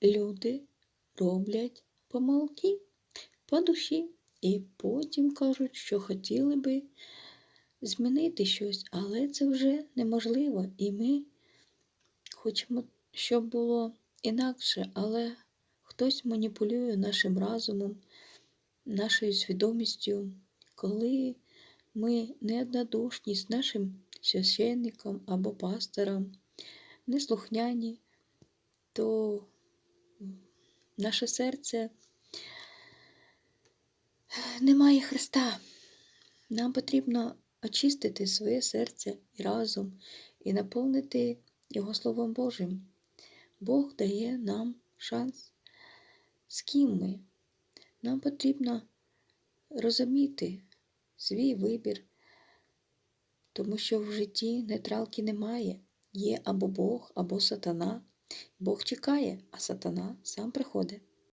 люди роблять помилки по душі і потім кажуть, що хотіли би змінити щось, але це вже неможливо. І ми хочемо, щоб було інакше, але хтось маніпулює нашим разумом, нашою свідомістю, коли ми неоднодушні з нашим священником або пастором, неслухняні, то наше серце не має Христа. Нам потрібно очистити своє серце і разум і наповнити його Словом Божим. Бог дає нам шанс, з ким ми. Нам потрібно розуміти свій вибір, тому що в житті нейтралки немає. Є або Бог, або сатана. Бог чекає, а сатана сам приходить.